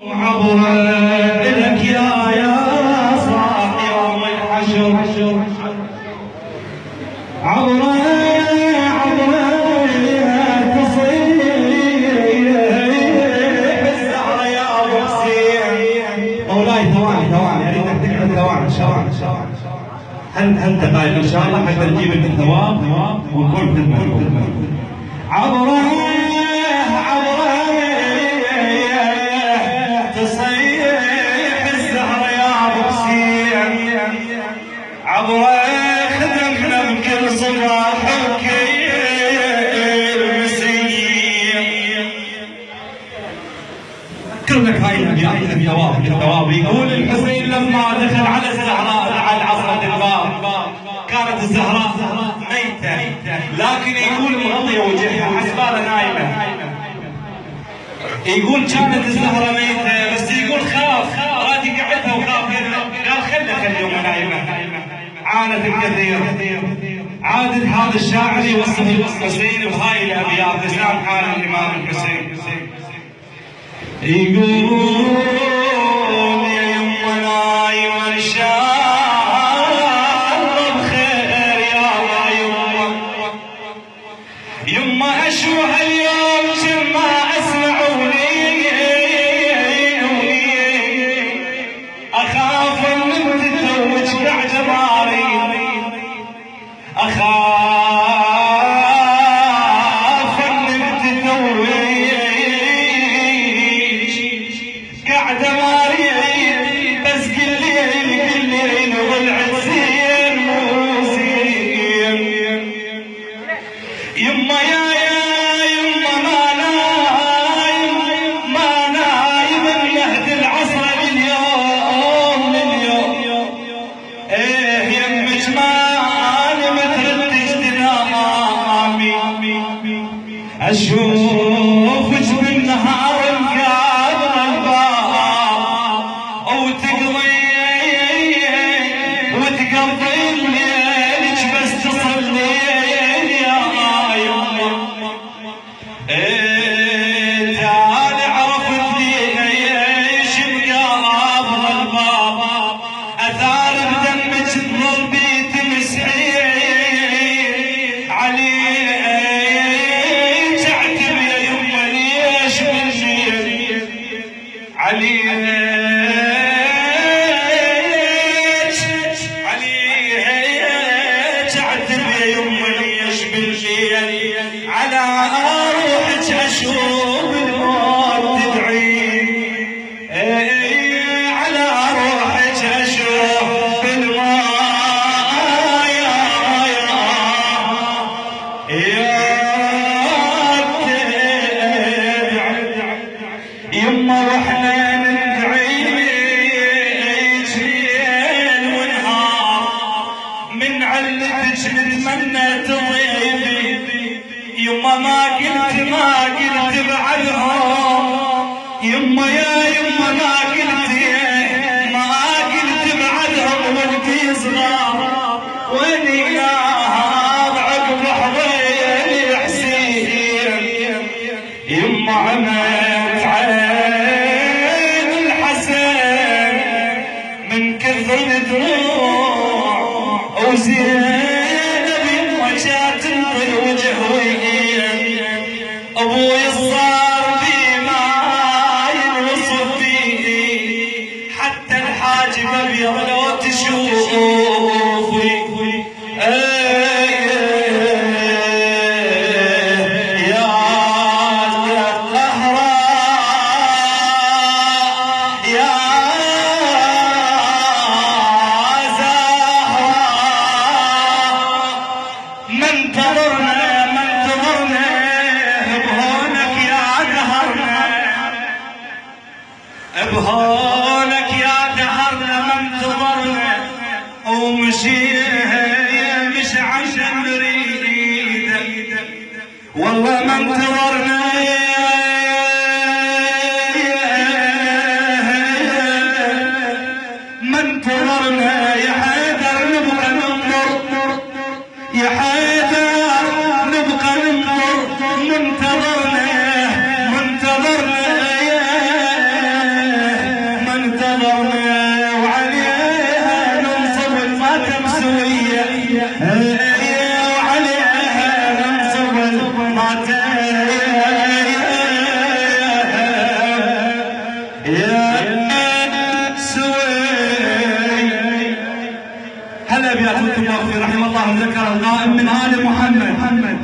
عبر لك يا صاح يوم الحشر عبر تصيح الزهرة يا ابو حسين. مولاي ثواني اريدك تقعد ثواني هل دقائق ان شاء الله حتى نجيب لك الثواب ونكون في المكتوب. عبر خدمنا بكل صباحك المسيح. كلك هاي الابيات الثواب. يقول الحسين لما دخل على الزهراء على عصرة الباب كانت الزهراء ميتة، لكن يقول مغطية وجهها حسبالها نايمة. يقول كانت الزهرة ميتة بس يقول خاف راد يقعدها وخاف قال خلها اليوم نايمة. عانت الكثير. عادت هذا الشاعر يوصف الحسين بهاي الابيات لسان حال الامام الحسين. يقول يا يمه نايمه شارب خير يا يمه اشوها اليوم كما اسمعوني اخاف ان تتزوج بعد ماري اخاف ان تتزوج قاعد ماري بس قل لي نضل عزين مو زين. يما يا يما ما نايم المهد العصر لليوم ايه يمك ما اشوفك بالنهار مقابل الباب وتقضي الليل بس تصلي يا يما. تعال عرفت ليش مقابل الباب اثار بدمك تظل بيت مسحي عليه تعتب يا يمه ليش بالليل على روحك اشوف الموت تدعي على روحك اشوف الموت يما واحنا نتمنى تضيبي. يما ما قلت بعدهم يما يا يما ما قلت بعدهم ولدي صغار ويني ناهض عقب حضير حسين. يما عمت عين الحسن من كثر دموع وزين ابوي صار في ما ينوصف فيه حتى الحاجب ابيض لو تشوفي. يا زهراء يا زهراء من تضرنا بهونك يا دهرنا ما انتظرنا ومشينا مش عشان نريدك والله ما انتظرنا ما انتظرنا يا حيدر نبقى ننظر يا حيدر نبقى ننظر منتظرنا سوية وعليها منصب المعتاد يا سوي. هلا بيات الطواف رحم الله ذكر القائم من آل محمد.